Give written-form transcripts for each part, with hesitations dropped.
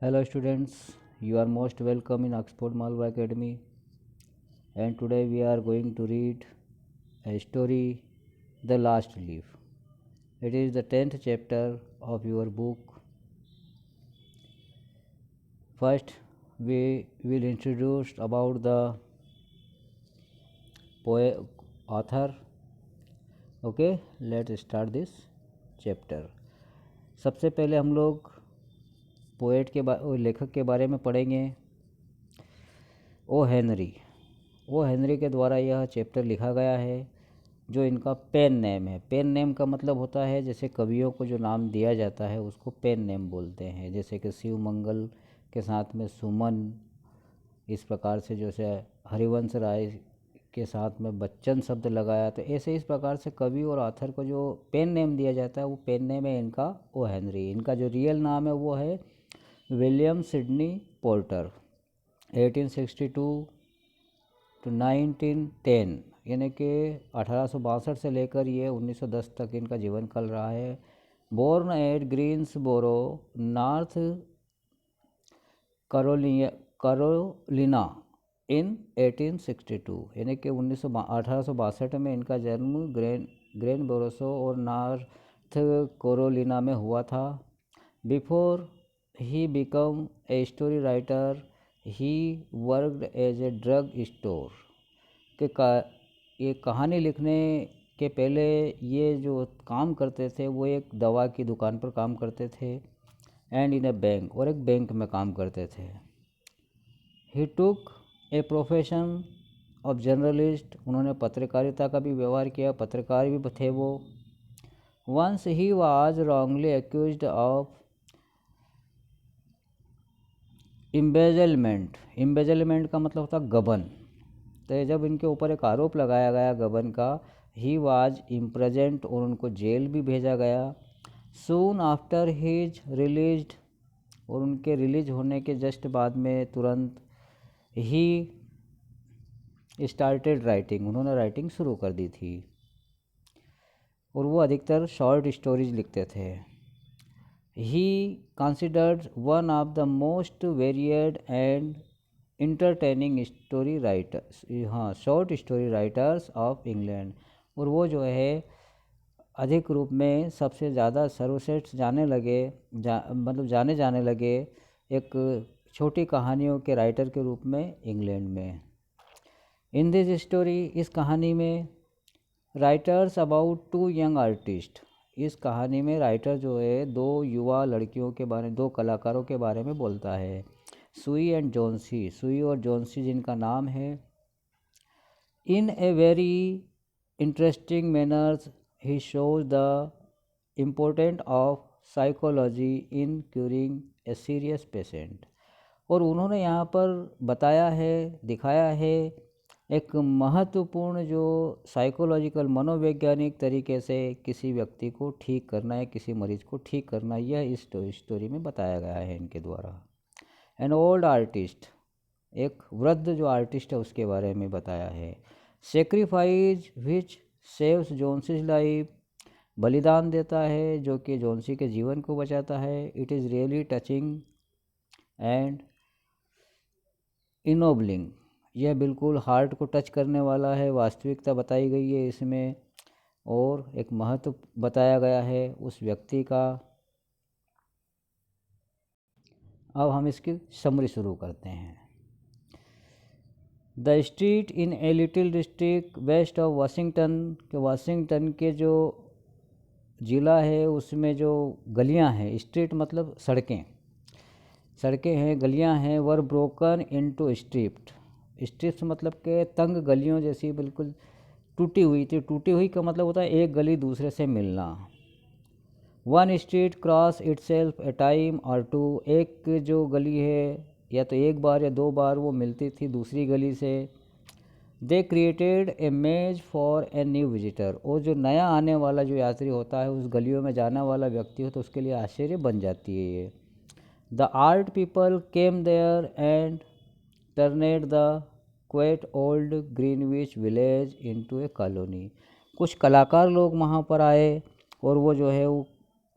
Hello students, you are most welcome in Oxford Malwa Academy, and today we are going to read a story, The Last Leaf. It is the 10th chapter of your book. First, we will introduce about the author. Okay, let's start this chapter. सबसे पहले हम लोग poet के लेखक के बारे में पढ़ेंगे। ओ हेनरी के द्वारा यह चैप्टर लिखा गया है, जो इनका पेन नेम है। पेन नेम का मतलब होता है जैसे कवियों को जो नाम दिया जाता है उसको पेन नेम बोलते हैं, जैसे कि शिव मंगल के साथ में सुमन, इस प्रकार से जैसे हरिवंश राय के साथ में बच्चन शब्द लगाया, तो ऐसे इस प्रकार से कवि और ऑथर को जो पेन नेम दिया जाता है वो पेन नेम है इनका ओ हेनरी। इनका जो रियल नाम है वो है विलियम सिडनी पोर्टर। 1862 टू 1910 यानी कि 1862 से लेकर ये 1910 तक इनका जीवन काल रहा है। Born at Greensboro, North Carolina in 1862 यानी कि 1862 में इनका जन्म ग्रेनबोरोसो और नॉर्थ कैरोलिना में हुआ था। Before he become a story writer he worked as a drug store ये कहानी लिखने के पहले ये जो काम करते थे वो एक दवा की दुकान पर काम करते थे, एंड इन ए बैंक, और एक बैंक में काम करते थे। ही टुक ए प्रोफेशन ऑफ जर्नलिस्ट, उन्होंने पत्रकारिता का भी व्यवहार किया, पत्रकार भी थे वो। Once he was wrongly accused of embezzlement का मतलब होता गबन। तो जब इनके ऊपर एक आरोप लगाया गया गबन का, ही वाज इम्प्रेजेंट, और उनको जेल भी भेजा गया। सून आफ्टर हिज रिलीज्ड, और उनके रिलीज होने के जस्ट बाद में तुरंत ही स्टार्टेड राइटिंग, उन्होंने राइटिंग शुरू कर दी थी, और वो अधिकतर शॉर्ट स्टोरीज लिखते थे। He considered one of the most varied and entertaining story writers, short story writers of England, और वो जो है अधिक रूप में सबसे ज़्यादा सर्वश्रेष्ठ जाने जाने लगे एक छोटी कहानियों के राइटर के रूप में इंग्लैंड में। इन दिस स्टोरी, इस कहानी में, writers about two young artist, इस कहानी में राइटर जो है दो युवा लड़कियों के बारे, दो कलाकारों के बारे में बोलता है। सुई एंड जॉन्सी, सुई और जॉन्सी जिनका नाम है। In a very interesting manners he shows the important of psychology in curing a serious patient, और उन्होंने यहाँ पर बताया है, दिखाया है एक महत्वपूर्ण जो साइकोलॉजिकल मनोवैज्ञानिक तरीके से किसी व्यक्ति को ठीक करना है, किसी मरीज को ठीक करना, यह इस स्टोरी में बताया गया है इनके द्वारा। एन ओल्ड आर्टिस्ट, एक वृद्ध जो आर्टिस्ट है उसके बारे में बताया है। सेक्रीफाइज विच सेव्स जॉन्सीज लाइफ, बलिदान देता है जो कि जॉन्सी के जीवन को बचाता है। It is really touching and ennobling, यह बिल्कुल हार्ट को टच करने वाला है, वास्तविकता बताई गई है इसमें, और एक महत्व बताया गया है उस व्यक्ति का। अब हम इसकी समरी शुरू करते हैं। The street in a little district west of Washington के जो ज़िला है उसमें जो गलियां हैं, स्ट्रीट मतलब सड़कें हैं, गलियां हैं, वर ब्रोकन इनटू स्ट्रिप्स मतलब के तंग गलियों जैसी बिल्कुल टूटी हुई थी। टूटी हुई का मतलब होता है एक गली दूसरे से मिलना। वन स्ट्रीट क्रॉस इटसेल्फ ए टाइम और टू, एक जो गली है या तो एक बार या दो बार वो मिलती थी दूसरी गली से। दे क्रिएटेड ए मेज फॉर ए न्यू विजिटर, और जो नया आने वाला जो यात्री होता है उस गलियों में जाने वाला व्यक्ति हो तो उसके लिए आश्चर्य बन जाती है ये। The art people came there and turned the quaint old Greenwich Village into a colony, कुछ कलाकार लोग वहाँ पर आए और वो जो है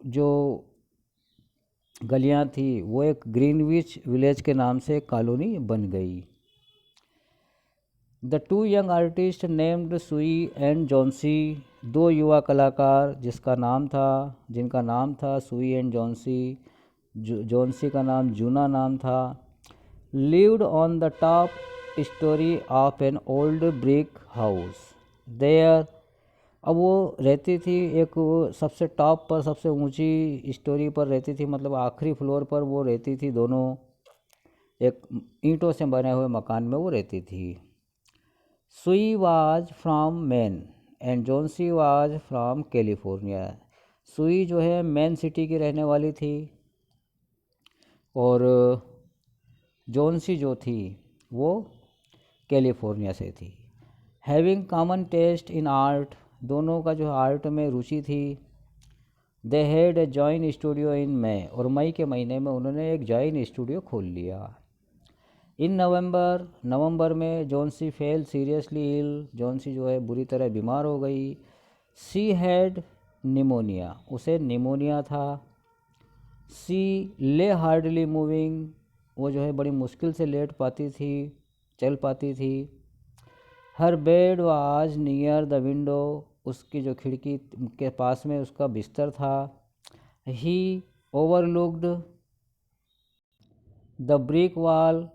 जो गलियां थी वो एक ग्रीनविच विलेज के नाम से एक कॉलोनी बन गई। The two young artist named सुई एंड जॉन्सी, दो युवा कलाकार जिनका नाम था सुई एंड जॉन्सी, जॉन्सी का नाम जूना नाम था, lived on the top story of an old brick house there। अब वो रहती थी एक सबसे टॉप पर, सबसे ऊंची स्टोरी पर रहती थी, मतलब आखिरी फ्लोर पर वो रहती थी। दोनों एक ईंटों से बने हुए मकान में वो रहती थी। सुई was from man and Johnsy was from California. सुई जो है मैन सिटी की रहने वाली थी और जॉन्सी जो थी वो कैलिफोर्निया से थी। Having common taste in art, दोनों का जो आर्ट में रुचि थी। They had a join studio in May, और मई के महीने में उन्होंने एक जॉइन स्टूडियो खोल लिया। इन नवंबर में Johnsy fell seriously ill, Johnsy जो है बुरी तरह बीमार हो गई। सी हैड निमोनिया, उसे निमोनिया था। सी ले हार्डली मूविंग, वो जो है बड़ी मुश्किल से लेट पाती थी, चल पाती थी। Her bed was near the window, उसकी जो खिड़की के पास में उसका बिस्तर था। He overlooked the brick wall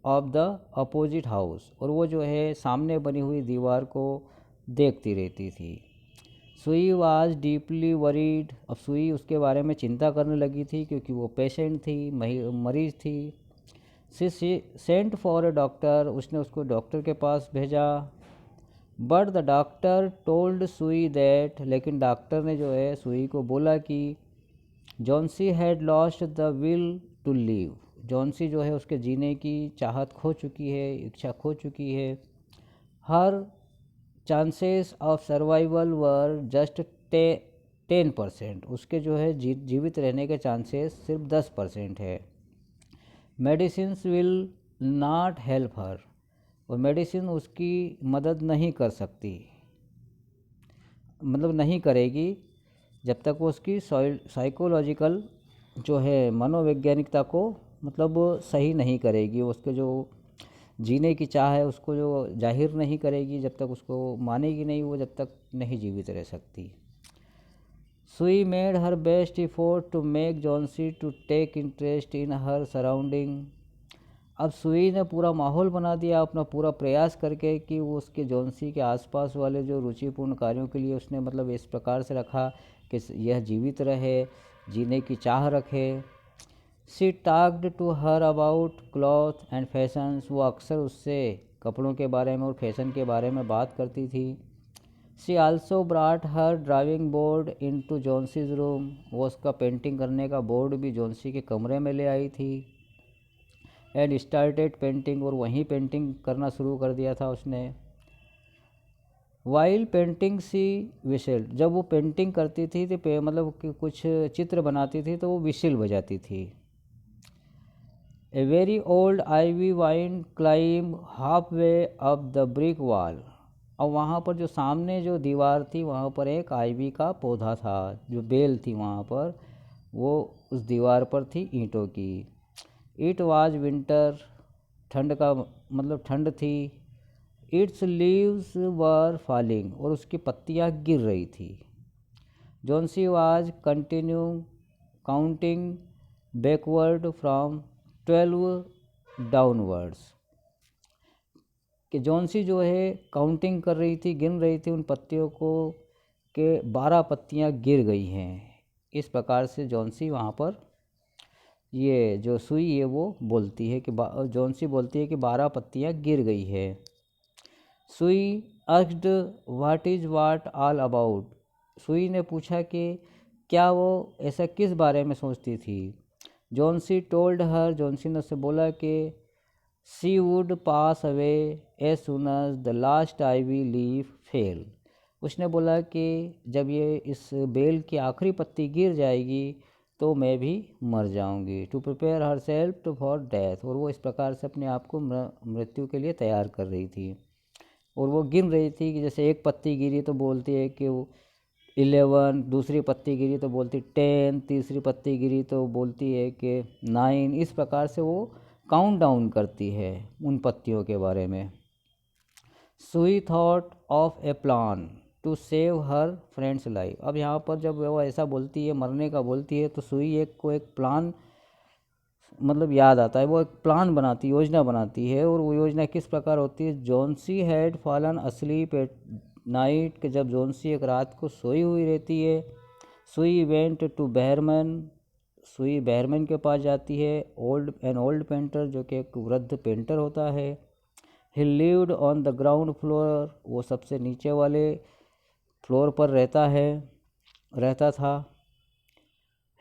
of the opposite house, और वो जो है सामने बनी हुई दीवार को देखती रहती थी। सुई वाज डीपली वरीड, अब सुई उसके बारे में चिंता करने लगी थी क्योंकि वो पेशेंट थी, मरीज थी। She sent for a doctor, उसने उसको डॉक्टर के पास भेजा। But the doctor told Sue that, लेकिन डॉक्टर ने जो है सुई को बोला कि Johnsy had lost the will to live, Johnsy जो है उसके जीने की चाहत खो चुकी है, इच्छा खो चुकी है। Her chances of survival were just 10%, उसके जो है जीवित रहने के चांसेस सिर्फ 10% है। Medicines will not help her, और मेडिसिन उसकी मदद नहीं कर सकती, मतलब नहीं करेगी जब तक वो उसकी साइकोलॉजिकल जो है मनोवैज्ञानिकता को मतलब सही नहीं करेगी, उसके जो जीने की चाह है उसको जो जाहिर नहीं करेगी, जब तक उसको मानेगी नहीं वो जब तक नहीं जीवित रह सकती। Sue made her best effort to make Johnsy to take interest in her surrounding, अब सुई ने पूरा माहौल बना दिया अपना पूरा प्रयास करके कि वो उसके जॉन्सी के आसपास वाले जो रुचिपूर्ण कार्यों के लिए उसने मतलब इस प्रकार से रखा कि यह जीवित रहे, जीने की चाह रखे। She talked to her about cloth and fashions, वो अक्सर उससे कपड़ों के बारे में और फैशन के बारे में बात करती थी। She also brought her driving board into Johnsy's room, वो उसका पेंटिंग करने का बोर्ड भी जॉन्सी के कमरे में ले आई थी। एंड स्टार्टेड पेंटिंग, और वहीं पेंटिंग करना शुरू कर दिया था उसने। वाइल पेंटिंग सी विशल, जब वो पेंटिंग करती थी तो मतलब कि कुछ चित्र बनाती थी तो वो विशिल बजाती थी। A very old ivy vine climb half way up the brick wall, और वहाँ पर जो सामने जो दीवार थी वहाँ पर एक आईवी का पौधा था, जो बेल थी वहाँ पर, वो उस दीवार पर थी ईंटों की। इट वाज विंटर, ठंड का मतलब ठंड थी। इट्स लीव्स वर फॉलिंग, और उसकी पत्तियाँ गिर रही थी। Johnsy was continue counting backward from 12 downwards, कि जॉन्सी जो है काउंटिंग कर रही थी, गिन रही थी उन पत्तियों को कि 12 पत्तियाँ गिर गई हैं। इस प्रकार से जॉन्सी वहाँ पर ये जो सुई है वो बोलती है कि जॉन्सी बोलती है कि 12 पत्तियाँ गिर गई है। सुई asked what is what all about, सुई ने पूछा कि क्या वो ऐसा किस बारे में सोचती थी। जॉन्सी टोल्ड हर, जॉन्सी ने उससे बोला कि she would pass away as soon as the last ivy leaf fell, उसने बोला कि जब ये इस बेल की आखिरी पत्ती गिर जाएगी तो मैं भी मर जाऊंगी। To prepare herself to for death, और वो इस प्रकार से अपने आप को मृत्यु के लिए तैयार कर रही थी। और वो गिन रही थी कि जैसे एक पत्ती गिरी तो बोलती है कि वो 11, दूसरी पत्ती गिरी तो बोलती 10, तीसरी पत्ती गिरी तो बोलती है कि 9। इस प्रकार से वो काउंट डाउन करती है उन पत्तियों के बारे में। Sue thought of a plan to save her friend's life. अब यहाँ पर जब वो ऐसा बोलती है, मरने का बोलती है, तो सुई एक प्लान मतलब याद आता है। वो एक प्लान बनाती, योजना बनाती है, और वो योजना किस प्रकार होती है। Johnsy had fallen asleep at night, के जब जॉन्सी एक रात को सोई हुई रहती है। सुई वेंट टू बहरमन, सुई बहरमन के पास जाती है। ओल्ड पेंटर, जो कि एक वृद्ध पेंटर होता है। He lived on the ground floor, वो सबसे नीचे वाले फ्लोर पर रहता था।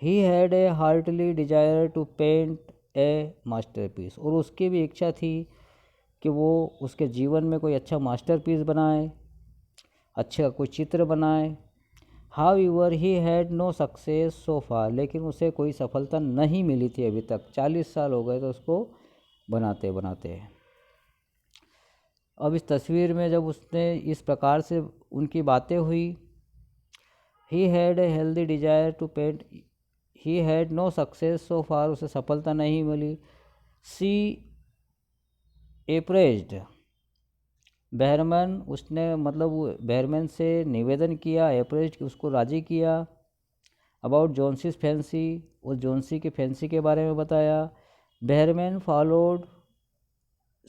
He had a heartly desire to paint a masterpiece, और उसकी भी इच्छा थी कि वो उसके जीवन में कोई अच्छा मास्टरपीस बनाए, अच्छा कोई चित्र बनाए। However he had no success so far, लेकिन उसे कोई सफलता नहीं मिली थी अभी तक। 40 साल हो गए तो उसको बनाते बनाते। अब इस तस्वीर में जब उसने इस प्रकार से उनकी बातें हुई, he had a healthy desire to paint, he had no success so far, उसे सफलता नहीं मिली। सी एप्रेज्ड बहरमन, उसने मतलब बहरमन से निवेदन किया, एप्रेज्ड उसको राज़ी किया। अबाउट जॉन्सीज फैंसी, उस जॉन्सी के फैंसी के बारे में बताया। बहरमन फॉलोड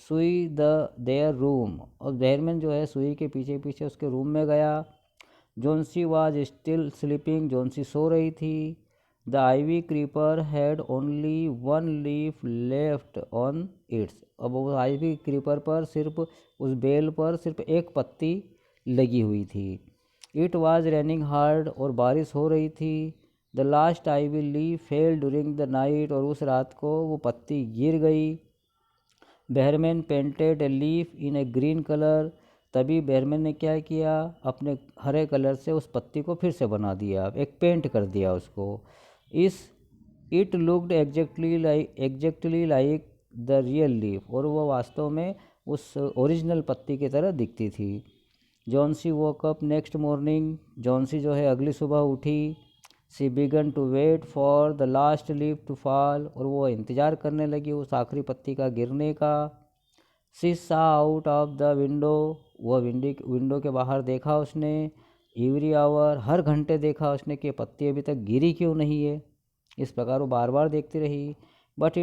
सुई देयर रूम, और बहरमन जो है सुई के पीछे पीछे उसके रूम में गया। Johnsy was still sleeping, Johnsy सो रही थी। The ivy creeper had only 1 leaf left on its, अब वो आइवी क्रीपर पर सिर्फ उस बेल पर सिर्फ एक पत्ती लगी हुई थी। इट वाज रेनिंग हार्ड, और बारिश हो रही थी। The last ivy leaf fell during the night, और उस रात को वो पत्ती गिर गई। Behrman painted a leaf in a green colour, तभी बहरमैन ने क्या किया, अपने हरे कलर से उस पत्ती को फिर से बना दिया, एक पेंट कर दिया उसको। It looked exactly like the real leaf, और वो वास्तव में उस ओरिजिनल पत्ती की तरह दिखती थी। Johnsy woke up next morning, Johnsy जो है अगली सुबह उठी। She began to wait for the last leaf to fall, और वो इंतज़ार करने लगी उस आखिरी पत्ती का गिरने का। सी सा आउट ऑफ द विंडो, वह विंडो के बाहर देखा उसने। एवरी आवर, हर घंटे देखा उसने कि पत्ती अभी तक गिरी क्यों नहीं है। इस प्रकार वो बार बार देखती रही। But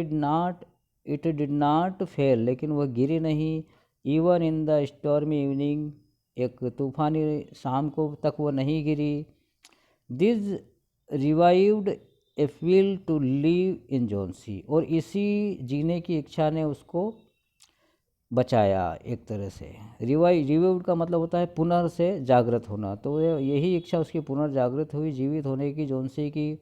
it did not fell, लेकिन वह गिरी नहीं। Even in the stormy evening, एक तूफानी शाम को तक वो नहीं गिरी। This revived a will to live in Johnsy, और इसी जीने की इच्छा ने उसको बचाया एक तरह से। रिवाइव्ड का मतलब होता है पुनः से जागृत होना, तो यही इच्छा उसकी पुनर्जागृत हुई, जीवित होने की जॉन्सी की।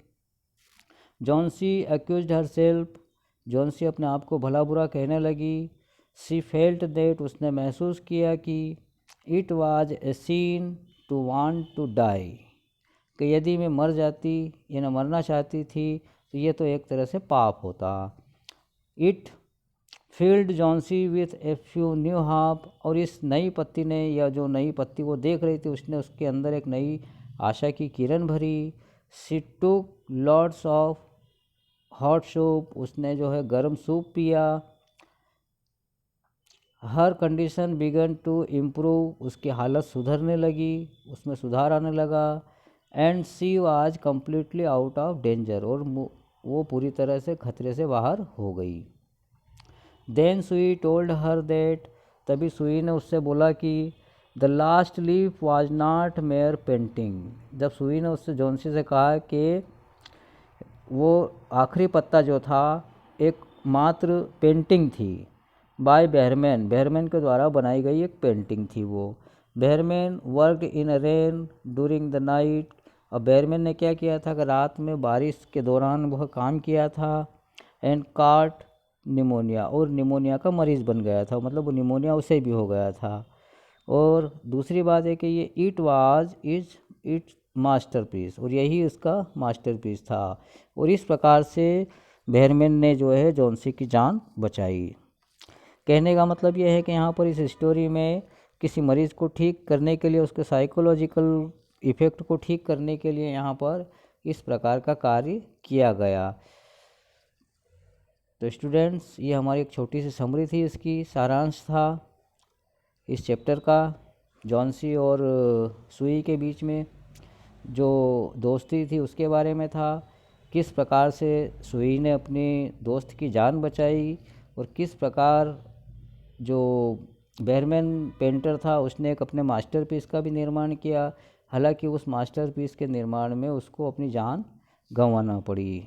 Johnsy accused her self, Johnsy अपने आप को भला बुरा कहने लगी। सी फेल्ट दैट, उसने महसूस किया कि it was a sin to want to die, कि यदि मैं मर जाती या न मरना चाहती थी तो ये तो एक तरह से पाप होता। It field Johnsy with a few new half, और इस नई पत्ती ने, या जो नई पत्ती वो देख रही थी, उसने उसके अंदर एक नई आशा की किरण भरी। सी टुक लॉट्स ऑफ हॉट सूप, उसने जो है गर्म सूप पिया। हर कंडीशन बिगन टू इम्प्रूव, उसकी हालत सुधरने लगी, उसमें सुधार आने लगा। And she was completely out of danger, और वो पूरी तरह से खतरे से बाहर हो गई। देन सुई टोल्ड हर दैट, तभी सुई ने उससे बोला कि the last leaf was not mayor painting, जब सुई ने उससे जॉन्सी से कहा कि वो आखिरी पत्ता जो था एक मात्र पेंटिंग थी। बाय बहरमैन के द्वारा बनाई गई एक पेंटिंग थी वो। Behrman worked in rain during the night, और बहरमैन ने क्या किया था कि रात में बारिश के दौरान वह काम किया था। एंड काट निमोनिया, और निमोनिया का मरीज़ बन गया था, मतलब वो निमोनिया उसे भी हो गया था। और दूसरी बात है कि ये इट मास्टरपीस, और यही उसका मास्टरपीस था। और इस प्रकार से बहरमैन ने जो है जॉन्सी की जान बचाई। कहने का मतलब यह है कि यहाँ पर इस स्टोरी में किसी मरीज़ को ठीक करने के लिए उसके साइकोलॉजिकल इफ़ेक्ट को ठीक करने के लिए यहाँ पर इस प्रकार का कार्य किया गया। तो स्टूडेंट्स, ये हमारी एक छोटी सी समरी थी, इसकी सारांश था इस चैप्टर का। जॉनसी और सुई के बीच में जो दोस्ती थी उसके बारे में था, किस प्रकार से सुई ने अपने दोस्त की जान बचाई और किस प्रकार जो बेरमैन पेंटर था उसने एक अपने मास्टरपीस का भी निर्माण किया, हालांकि उस मास्टरपीस के निर्माण में उसको अपनी जान गंवाना पड़ी।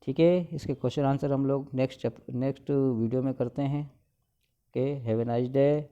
ठीक है, इसके क्वेश्चन आंसर हम लोग नेक्स्ट वीडियो में करते हैं। Okay, have a nice day.